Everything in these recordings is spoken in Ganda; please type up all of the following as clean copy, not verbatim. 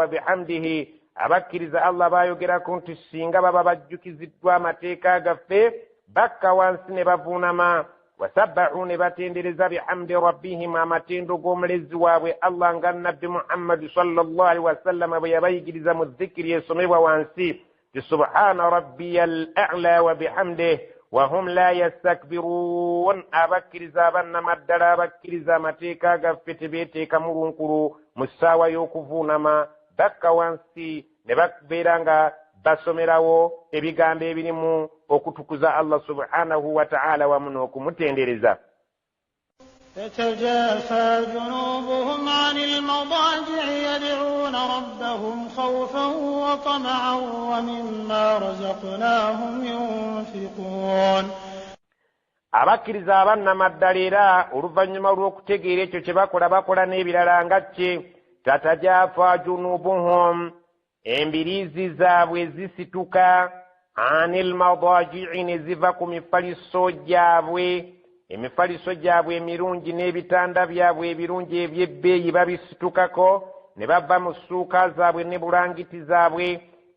وبحمده أبكرز الله بايوغرا كنت السينغا بابا بجوكيزدوا متيكا غفي بكا وانسن بفونما وسبحوا نباتندرز بحمد ربهم أمتندو قوم لزواوي الله نغن نبي محمد صلى الله عليه وسلم بيبايقرز مذكر يسمي وانسي سبحان ربي الأعلى وبحمده وهم لا يستكبرون أبكر زابن مدر أبكر زامتيكا غفت بيتيكا مرنكرو مساوى يوكفون ما بكا وانسي نبك بيرانغا بسمراو ebigambo ebirimu okutukuza Allah subhanahu wa ta'ala wamuno okumutendereza. تتجافى جنوبهم عن المضاجع يدعون ربهم خوفا وطمعا ومما رزقناهم ينفقون. Abakkiriza abannamaddalira oluvannyuma lw'okutegeera ekyo kye bakola n'ebirala nga kye tatajaafa junubuhum embiriizi zaabwe zisituka anil madaaji'i ne ziva ku mifaliso gyabwe emifaliso gyabwe emirungi n'ebitanda byabwe ebirungi eby'ebbeeyi babisitukako ne bava mu ssuuka zaabwe ne bulangiti zaabwe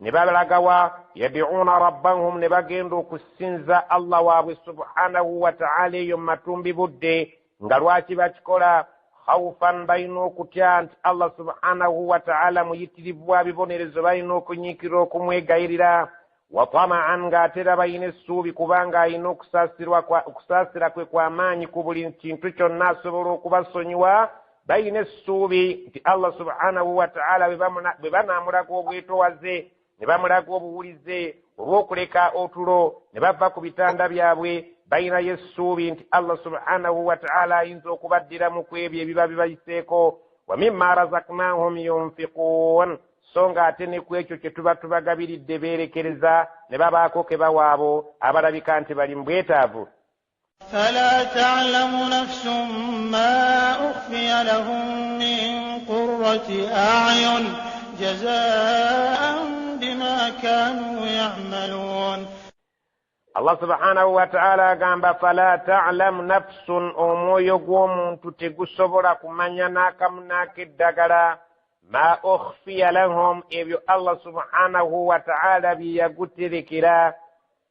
ne balagawa yad'uuna rabbahum ne bagenda okusinza Allah waabwe subhanahu wa ta'ala eyo mu matumbi budde nga lwaki bakikola khawfan balina okutya nti Allah subhanahu wa ta'ala muyitirivu wa bibonerezo balina okunyiikira okumwegayirira wa tama'an ng'atera balina essuubi kubanga alina okusaasira kwe kw'amaanyi ku buli kintu kyonna asobola okubasonyiwa balina essuubi nti Allah subhanahu wa ta'ala bwe banaamulaga obwetowaze ne bamulaga obuwulize olw'okuleka otulo ne bava ku bitanda byabwe balina essuubi nti Allah subhanahu wa ta'ala ayinza okubaddiramu ku ebyo ebiba bibayiseeko wa mimma razaqnahum yunfiqun so nga ate ne ku ekyo kye tuba tubagabiridde beerekereza ne babaako ke bawaabo abalabika nti bali mu bwetaavu. فلا تعلم نفس ما أخفي لهم من قرة أعين جزاء بما كانوا يعملون. Allah subhanahu wa ta'ala agamba fala ta'lam nafsun omwoyo gw'omuntu tegusobola kumanya n'akamu n'akeddagala ma ukhfiya lahum ebyo Allah subhanahu wa ta'ala bye yaguterekera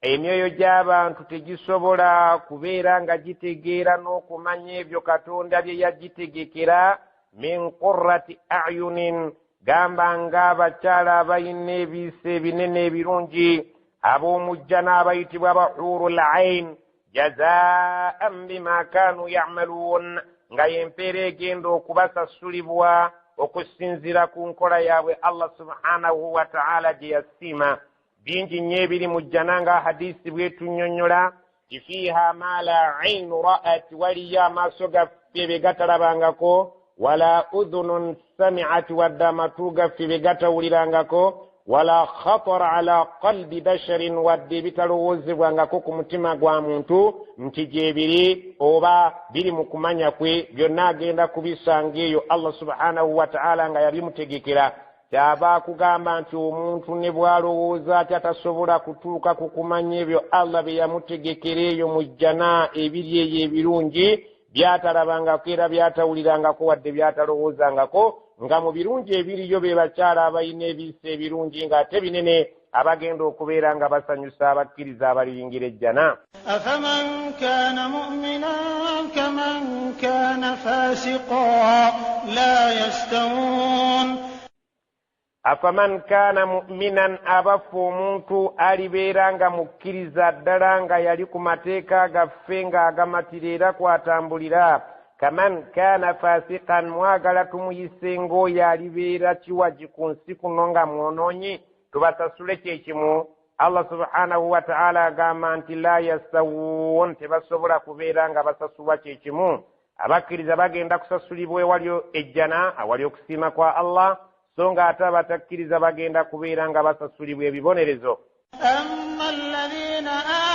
emyoyo gy'abantu tegisobola kubeera nga gitegeera n'okumanya ebyo Katonda bye yagitegekera min qurrati a'yunin gamba ng'abakyala abalina ebiisa ebinene ebirungi ab'omujja n'abayitibwa bahurul ain jazaa'an bima kaanu ya'maluun nga y'empeera egenda okubasasulibwa okusinziira ku nkola yaabwe Allah subhanahu wa ta'ala gye yasiima. Bingi nnyo ebiri mu jjana nga hadisi bwetunnyonnyola ti fiiha ma la ainu ra'at waliyo amaaso gaffe be gatalabangako wala udhunun sami'at wadde amatu gaffe be gatawulirangako wala khatara ala qalbi basharin wadde bitalowoozebwangako ku mutima gwa muntu nti gyebiri oba biri mu kumanya kwe byonna agenda kubisanga eyo Allah subhanahu wa ta'ala nga yabimutegekera. Kyaba akugamba nti omuntu ne bw'alowooza ati atasobola kutuuka ku kumanya ebyo Allah bye yamutegekera eyo mu jjana ebiri eyo ebirungi byatalabangako era byatawulirangako wadde byatalowoozangako nga mu birungi ebiriyo be bakyala abalina ebiisa ebirungi ng'ate binene abagenda okubeera nga basanyusa abakkiriza abaliyingira ejjana. afaman kana mu'minan kaman kana fasiqan la yastawun. Afaman kana mu'minan abafu omuntu alibeera nga mukkiriza ddala nga yali ku mateeka gaffe nga agamatira era kwatambulira kaman kana fasiqan mwagala tumuyise ng'oyo alibeera kiwaji ku nsi kuno nga mwonoonyi tubasasule kyekimu. Allah subhanahu wa ta'ala agamba nti la yastawun tebasobola kubeera nga basasulwa kyekimu. Abakkiriza bagenda kusasulibwa ewali ejjana awali okusiima kwa Allah so nga ate abatakkiriza bagenda kubeera nga basasulibwa ebibonerezo. أما الذين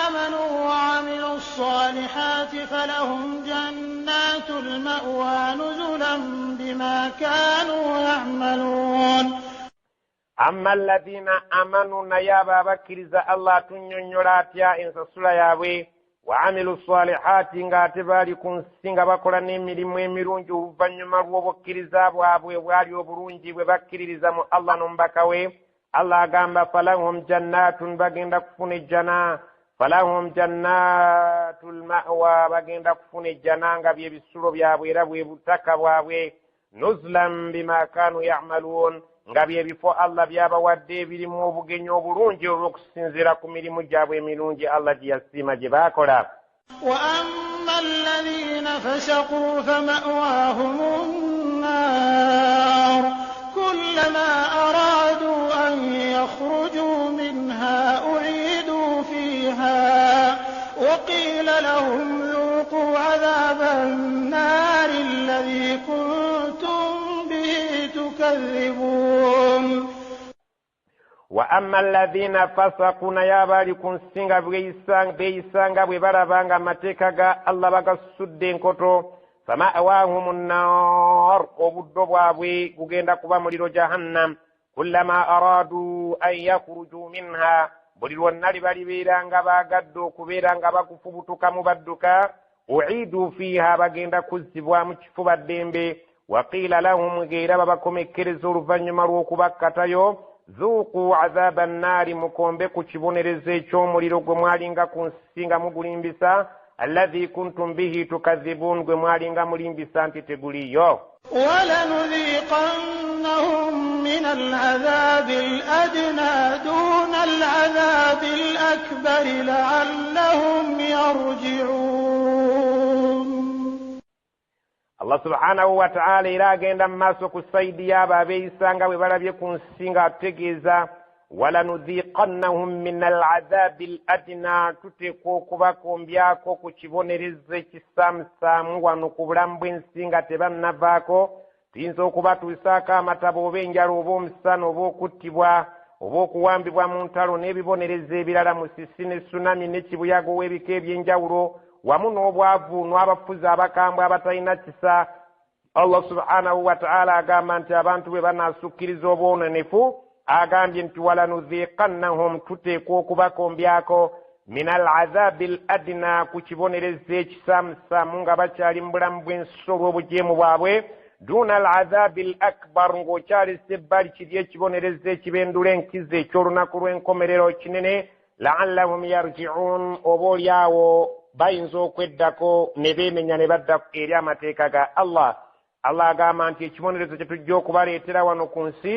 آمنوا وعملوا الصالحات فلهم جنات المأوى نزلا بما كانوا يعملون. أما الذين آمنوا نيابا بكرز الله تنينيولا تيا إنساسولا يابوي وعملوا الصالحات ngate bali kunsinga bakola n'emirimu emirungi oluvannyuma lw'obukkiriza bwabwe bwali obulungi bwe bakkiririza mu Allah n'omubaka we. Allah agamba falahum jannatun bagenda kufuna ejjana, falahum jannatul ma'wa bagenda kufuna ejjana nga byebisulo byabwe era bwe butaka bwabwe, nuzulan bima kanu ya'malun nga byebifo Allah byabawadde ebirimu obugenyi obulungi olw'okusinziira ku mirimu gyabwe emirungi Allah gye yasiima gye baakola. وأما الذين فسقوا فمأواهم النار كلما أرادوا أن يخرجوا منها أعيدوا فيها وقيل لهم ذوقوا عذاب النار الذي كنتم به تكذبون. وأما الذين فسقوا نيابالي كنسنغا بيسانغا ببربانغا متكاغا الله بغا سدين كوتو فمأواهم النار وبدوبابي كوغندا كوبا موليرو جهنم كلما أرادوا أن يخرجوا منها بوليرو نالي بالي بيرانغا باغادو كوبيرانغا باكوفوبوتوكا مبادوكا أعيدوا فيها باغندا كوزيبوا مكفوبا ديمبي وقيل لهم غير باباكم كرزور فانيمارو كوباكاتايو ذوقوا عذاب النار مكومbe kukibonereza eky'omuliro gwe mwalinga kunsinga mugulimbisa alladhi kuntum bihi tukadhibun gwe mwalinga mulimbisa nti teguliyo. ولنذيقنهم من العذاب الأدنى دون العذاب الأكبر لعلهم يرجعون. Allah subhanahu wa ta'ala ila agenda maaso kusaidia abeeyisanga bwe balabye ku nsinga ategeeza walanudhiqannahum min al'adhabi al'adna tuteekwa okubakombyako ku kibonerezo ekisaamusaamu wano ku bulamu bw'ensinga tebannavaako. Tuyinza okubatuusaako amataba oba enjala oba omusana oba okuttibwa oba okuwambibwa mu ntalo n'ebibonerezo ebirala musisi ne tsunami ne kibuyaga ow'ebika eby'enjawulo wamu n'obwavu n'abafuzi abakambwe abatalina kisa. Allah subhanahu wa ta'ala agamba nti abantu bwe banaasukkiriza obwonenefu agambye nti walanudhiqannahum tuteekwa okubakombyako min al'adhabi al'adna ku kibonerezo ekisaamusaamu nga bakyali mu bulamu bw'ensi olw'obujeemu bwabwe duna al'adhabi al'akbar ng'okyali sebbali kiri ekibonerezo ekibendula enkizo eky'olunaku lw'enkomerero kinene la'allahum yarji'un oba olyawo bayinza okweddako ne beemenya ne badda eri amateeka ga Allah. Allah agamba nti ekibonerezo kye tujja okubaleetera wano ku nsi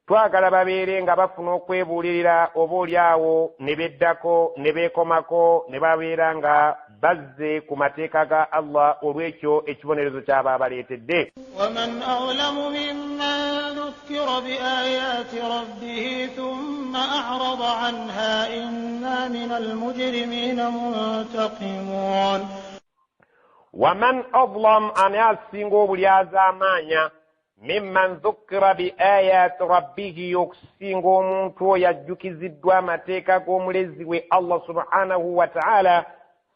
twagala babeere nga bafuna okwebuulirira oba olyawo ne beddako ne beekomako ne babeera nga bazze ku mateeka ga Allah olw'ekyo ekibonerezo kyaba abaleetedde. ومن أظلم ممن ذكر بآيات ربه ثم أعرض عنها إنا من المجرمين منتقمون. ومن أظلم أن يسنغو بليازامانيا ممن ذكر بآيات ربه يكسنغو منتو يجوكزدوا متيكا قوملزي الله سبحانه وتعالى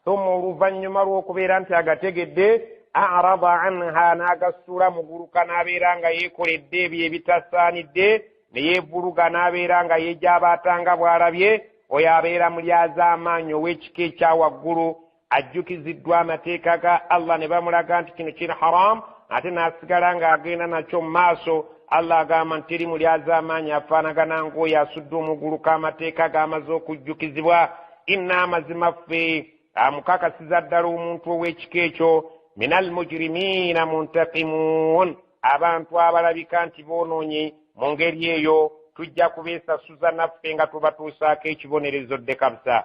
ثم رفنما روكبيران تاغتغد أعرض عنها ناغسورا مغروكا نابيرانغا يكولدde bye bitasaanidde ne yeebuluga n'abeeranga yeejabaatanga bw'alabye oyo abeera mulyazaamaanyi ow'ekika ekya waggulu ajjukiziddwa amateeka ga Allah ne bamulaga nti kino kiri haram ate n'asigala ng'agenda nakyo mu maaso. Allah agamba nti teri mulyazaamaanyi afaanagana ng'oyo asudde omuguluka amateeka g'amaze okujjukizibwa. Inna amazima ffe amukakasiza ddala omuntu ow'ekika ekyo minal mujrimiina muntaqimun abantu abalabika nti boonoonye mu ngeri eyo tujja kubeesasuza naffe nga tubatuusaako ekibonerezo dde kabisa.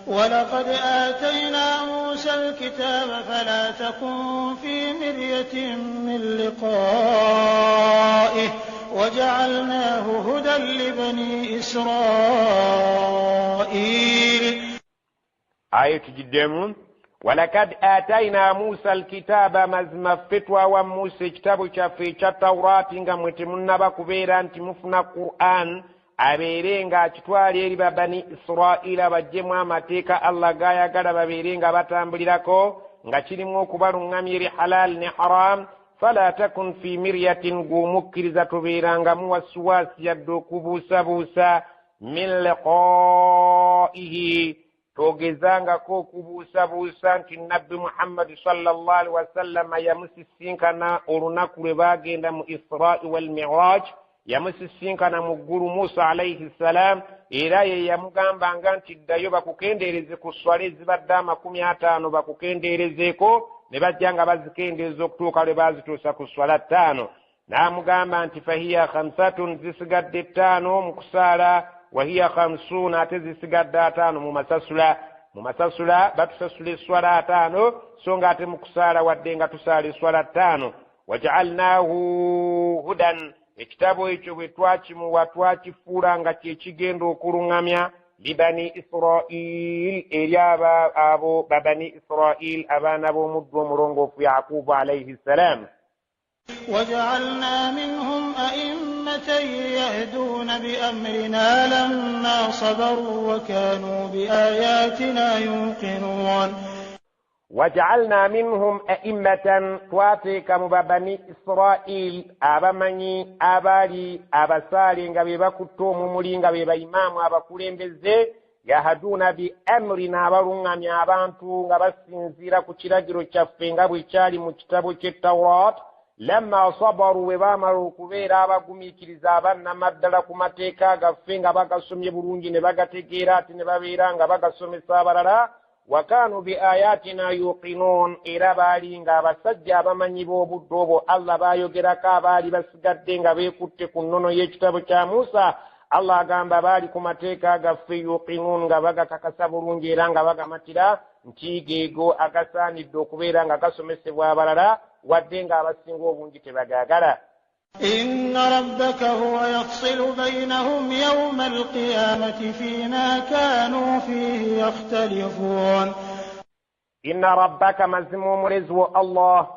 ولقد آتينا موسى الكتاب فلا تكن في مرية من لقائه وجعلناه هدى لبني إسرائيل. آية جدًا. ولقد آتينا موسى الكتاب مزم فتوى وموسى كتاب في التوراة نغمت منبا كبيرا انت مفنا قرآن abeerenga kitwali eri bani Israila bajjemu mateeka Allah gayagala babeerenga batambulirako nga kirimu okubalungamya eri halal ne haram. fala takun fi miryatin gumukkiriza tobeeranga muwasiwasi yadde okubuusabuusa min liqaihi togezangako okubuusabuusa nti nabbi Muhammad sallallahu alaihi wasallam yamusisinkana olunaku lwe bagenda mu Israi wal Mi'raj, yamusisinkana mu ggulu Musa alayhi salam, era ye yamugambanga nti ddayo bakukendeereze ku swala ezibadde 50 bakukendeerezeeko, ne bajja nga bazikendeeza okutuuka lwe bazituusa ku swala 5. N'amugamba nti fahiya 5 zisigadde 5 mu kusaala, wahiya 50 ate zisigadde 5 mu masasula. Mu masasula batusasula eswala 5, so nga ate mu kusaala wadde nga tusaala eswala 5. Waja'alnahu hudan, ekitabo ekyo bwe twakimuwa twakifuula nga kyekigenda okuluŋŋamya libani Israil, eri abo babani Israil, abaana b'omuddu omulongoofu Yaqubu alayhi salam. وجعلنا منهم أئمة يهدون بأمرنا لما صبروا وكانوا بآياتنا يوقنون. وجعلنا منهم أئمة تواتيك مبابني إسرائيل أبمني أبالي أبسالي نغبي بكتوم مولي نغبي بإمام أبكولين بزي يهدون بأمرنا برنغم يابانتو نغبسنزيرا كتراجرو شفين نغبي چالي مجتبو كالتوراة لما صبروا وبامروا كبيرا بقمي كرزابان نمدل كمتيكا غفين غباقا سمي برونجي نباقا تكيرات نبابيران غباقا سمي صابرارا وكانوا بآياتنا يوقنون. إلى بالي غبسجا بمني بوبو دوبو الله بايو جراكا بالي بسجدين غبيكوتي كنونو يجتبو كا موسى الله غامبا بالي كمتيكا غفي يوقنون غباقا كاكسا برونجي ران غباقا متلا ntigeego agasaanidde okubeera nga gasomesebwa abalala wadde ng'abasinga obungi tebagaagala. إن ربك هو يفصل بينهم يوم القيامة فيما كانوا فيه يختلفون. إن ربك مزموم رزو الله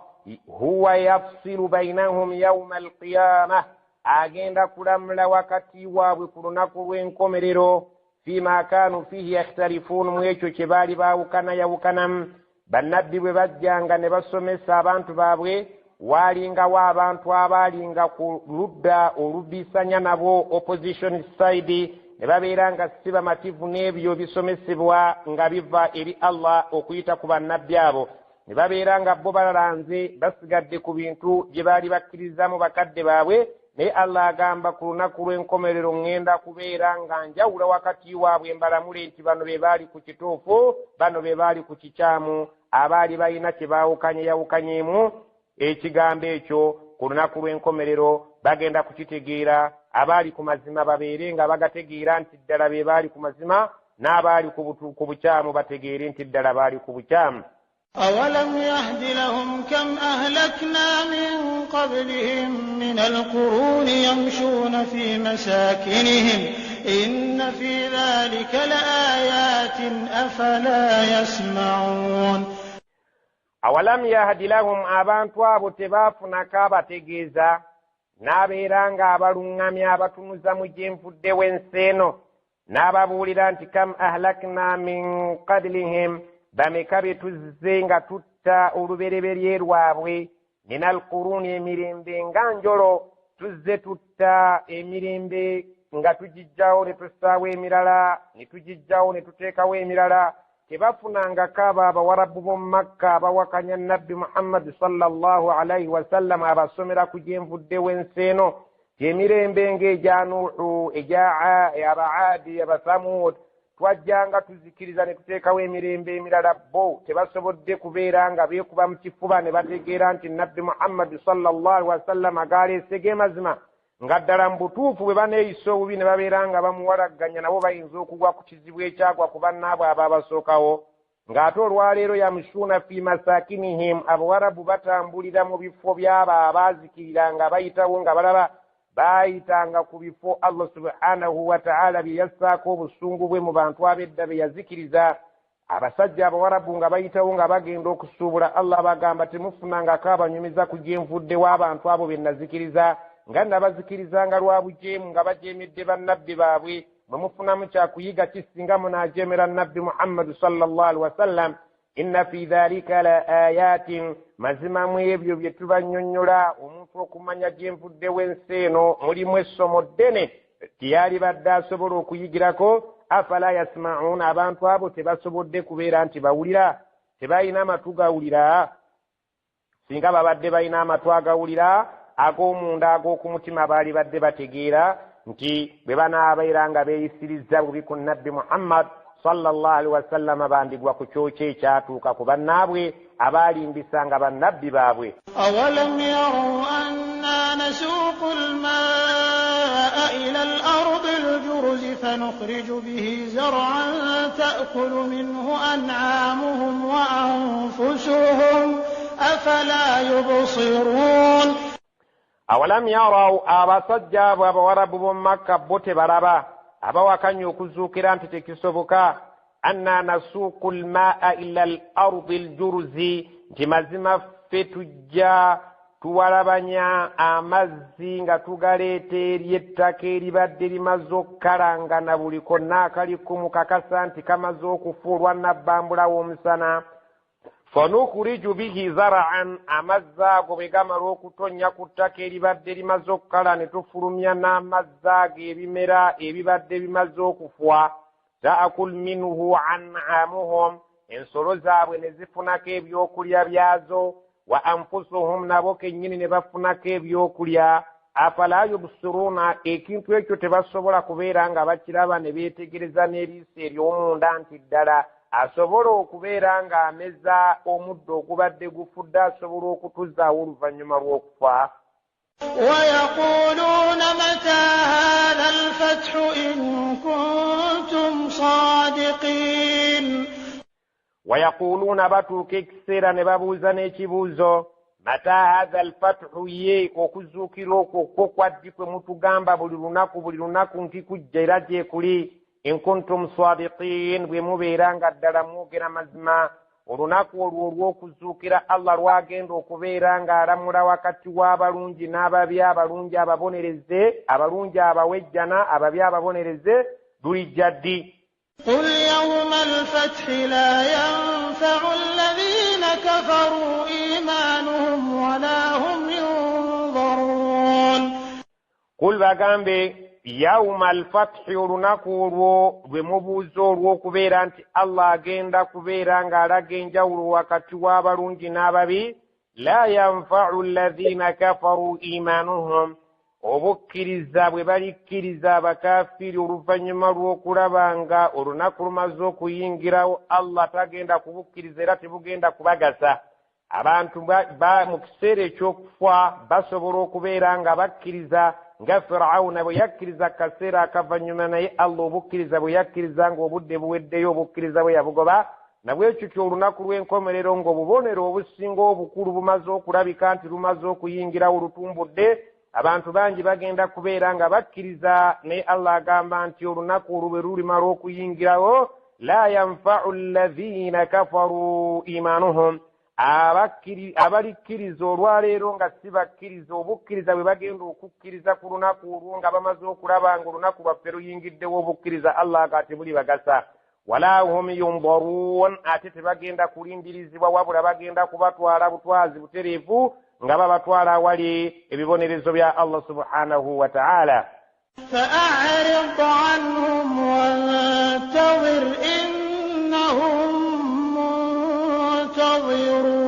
هو يفصل بينهم يوم القيامة agenda kulamula wakati waabwe ku lunaku lw'enkomerero فيما كانوا فيه يختلفون mwekyo kye baali baawukanamu. bannabbi bwe bajjanga ne basomesa abantu baabwe waalingawo abantu abaalinga ku ludda olubisanya nabo opposition side, ne babeera nga si bamativu n'ebyo bisomesebwa nga biva eri Allah okuyita ku bannabbi abo, ne babeera nga bo balanze basigadde ku bintu gye baali bakkirizamu bakadde baabwe. naye Allah agamba ku lunaku lw'enkomerero ŋŋenda kubeera nga njawula wakati waabwe mbalamule nti bano be baali ku kituufu, bano be baali ku kikyamu, abaali balina kye baawukanyeemu ekigambo ekyo ku lunaku lw'enkomerero bagenda kukitegeera. abaali ku mazima babeere nga bagategeera nti ddala be baali ku mazima, n'abaali ku bukyamu bategeere nti ddala baali ku bukyamu. أولم يهد لهم كم أهلكنا من قبلهم من القرون يمشون في مساكنهم إن في ذلك لآيات أفلا يسمعون. أولم يهد لهم abantu abo tebafunako abategeeza n'abeera nga abaluŋŋamya abatunuza mu gye nvuddewo ensi eno, n'ababuulira nti kam ahlakna min qablihim, bameka be tuzze nga tutta olubereberye lwabwe, minal quruni emirembe nga njolo, tuzze tutta emirembe nga tugijjawo ne tussaawo emirala, ne tugijjawo ne tuteekawo emirala. tebafunangako abo abawarabu b'omu Makka abawakanya nabbi Muhammad sallallahu alaihi wasallam abasomera ku gye nvuddewo ensi eno, emirembe ng'egya Nuuhu, egya Abaadi, Abasamud, twajjanga tuzikiriza ne tuteekawo emirembe emirala. bo tebasobodde kubeera nga beekuba mu kifuba ne bategeera nti nabbi Muhammad sallallahu alaihi wasallam agaleese ge mazima, nga ddala mu butuufu bwe baneeyisa obubi ne babeera nga bamuwalagganya, nabo bayinza okugwa ku kizibu ekyagwa ku bannaabwe abo abasookawo. ng'ate olwaleero yamushuuna fi masakinihim, abawarabu batambulira mu bifo by'abo abaazikirira nga bayitawo nga balaba baayitanga ku bifo Allah subhanahu wa ta'ala bye yassaako obusungu bwe mu bantu ab'edda be yazikiriza. abasajja abawarabu nga bayitawo nga bagenda okusuubula Allah bagamba temufunangako abanyumiza ku gye nvuddewo abantu abo be nazikiriza, nga nabazikirizanga lwa bujeemu nga bajeemedde bannabbi baabwe. mwe mufunamu kyakuyiga kisinga munaajeemera nabbi Muhammad sallallahu alaihi wasallam. inna fi dhalika la ayatin, mazima mu ebyo bye tubannyonnyola omuntu okumanya gye nvuddewo ensi eno mulimu essomo ddene tiyali badde asobola okuyigirako afala yasma'una abantu abo tebasobodde kubeera nti bawulira tebalina amatu gawulira singa babadde balina amatu agawulira ag'omunda ag'okumutima baali badde bategeera nti bwe banaabeera nga beeyisiriza bubi ku nabbi Muhammad sallallahu alaihi wasallam bandigwa ku kyokyo ekyatuuka ku bannaabwe abaalimbisanga bannabbi baabwe. أولم يروا أنا نسوق الماء إلى الأرض الجرز فنخرج به زرعا تأكل منه أنعامهم وأنفسهم أفلا يبصرون. أولم يروا abasajja abo abawarabu b'omu Makka bo tebalaba abawakanya okuzuukira nti tekisoboka anna nasuuku lmaa ila al ardi aljuruzi nti mazima ffe tujja tuwalabanya amazzi nga tugaleeta eri ettaka eribadde limaze okukalanga na buli konna akali kumukakasa nti kamaze okufuulwa nabbambula w'omusana fanukhriju bihi zara'an amazzi ago bwe gamala okutonnya ku ttaka eribadde limaze okukala ne tufulumya n'amazzi ago ebimera ebibadde bimaze okufwa ta'akul minhu an'amuhum ensolo zaabwe ne zifunako ebyokulya byazo wa anfusuhum nabo kennyini ne bafunako ebyokulya afala yubsiruna ekintu ekyo tebasobola kubeera nga bakiraba ne beetegereza n'eriiso ery'omunda nti ddala asobola okubeera ng'ameza omuddo ogubadde gufudde asobola okutuzaawo oluvannyuma lw'okufa. ويقولون متى هذا الفتح إن كنتم صادقين. ويقولون batuuka ekiseera ne babuuza n'ekibuuzo mata hadha alfathu ye okuzuukira okwo kwaddi kwe mutugamba buli lunaku nkikujja era gyekuli in kuntum sadiqin bwe mubeera nga ddala mwogera mazima olunaku olwo olw'okuzuukira Allah lwagenda okubeera ng'alamula wakati w'abalungi n'ababi abalungi ababonereze abalungi abawejjana ababi ababonereze lulijja ddi. قل يوم الفتح لا ينفع الذين كفروا إيمانهم ولا هم ينظرون. قل bagambe yawma alfathi olunaku olwo lwe mubuuza olw'okubeera nti Allah agenda kubeera ng'alaga enjawulo wakati w'abalungi n'ababi la yanfa'u alladhina kafaru imanuhum obukkiriza bwe balikkiriza abakaafiri oluvannyuma lw'okulaba nga olunaku lumaze okuyingirawo Allah tagenda kubukkiriza era tebugenda kubagasa. Abantu mu kiseera ekyokufa basobola okubeera nga bakkiriza nga Firawuna bwe yakkiriza kaseera akavannyuma naye Allah obukkiriza bwe yakkiriza ng'obudde buweddeyo obukkiriza bwe yabugoba nabwekityo olunaku lw'enkomerero ng'obubonero obusinga obukulu bumaze okulabika nti lumaze okuyingirawo lutumbudde abantu bangi bagenda kubeera nga bakkiriza naye Allah agamba nti olunaku olwo bwe lulimala okuyingirawo la yanfa'u alladhina kafaru imanuhum abalikkiriza olwaleero nga si bakkiriza obukkiriza bwe bagenda okukkiriza ku lunaku olwo nga bamaze okulaba nga olunaku lwaffe luyingiddewo obukkiriza Allah nga tebuli bagasa wala hum yundaruun ate tebagenda kulindirizibwa wabula bagenda kubatwala butwazi butereevu nga babatwala awali ebibonerezo bya Allah subhanahu wa ta'ala. فأعرض عنهم وانتظر إنهم منتظرون.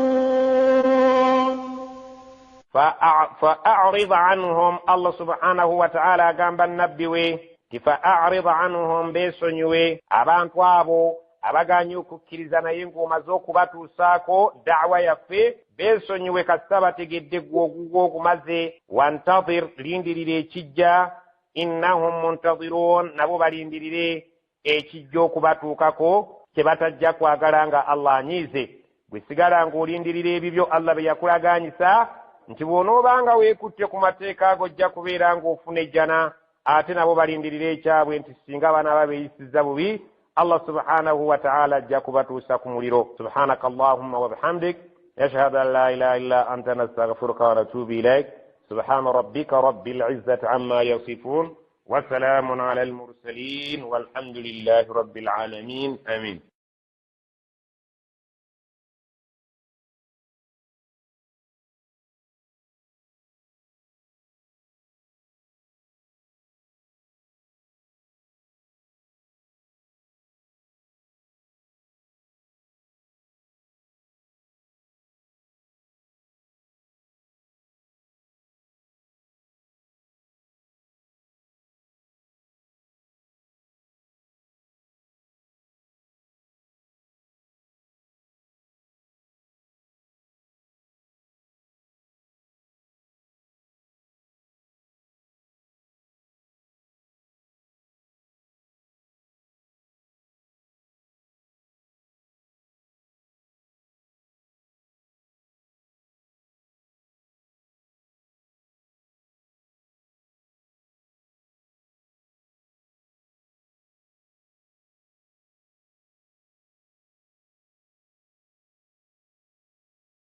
فأعرض عنهم الله سبحانه وتعالى قام بالنبي فأعرض عنهم بيسونيوي abantu abo abaganyu kukkiriza naye ng'omaze okubatuusaako da'wa yaffe beesonyiwe kasita bategedde gw'ogugwo ogumaze wantazir lindirira ekijja innahum muntazirun nabo balindirire ekijja okubatuukako kye batajja kwagala nga Allah anyiize bwe sigala ng'olindirira ebibyo Allah bye yakulaganyisa nti bw'onoobanga weekutte ku mateeka ago ojja kubeera ng'ofuna ejjana ate nabo balindirire ekyabwe nti singa banaaba beeyisizza bubi Allah subhanahu wa ta'ala ajja kubatuusa ku muliro. Subhanaka Allahumma wa bihamdik yashhadu an la ilaha illa anta nastaghfiruka wa natubu ilayk. Subhana rabbika rabbil izzati amma yasifun wa salamun ala al mursalin walhamdulillahi rabbil alamin. Amin.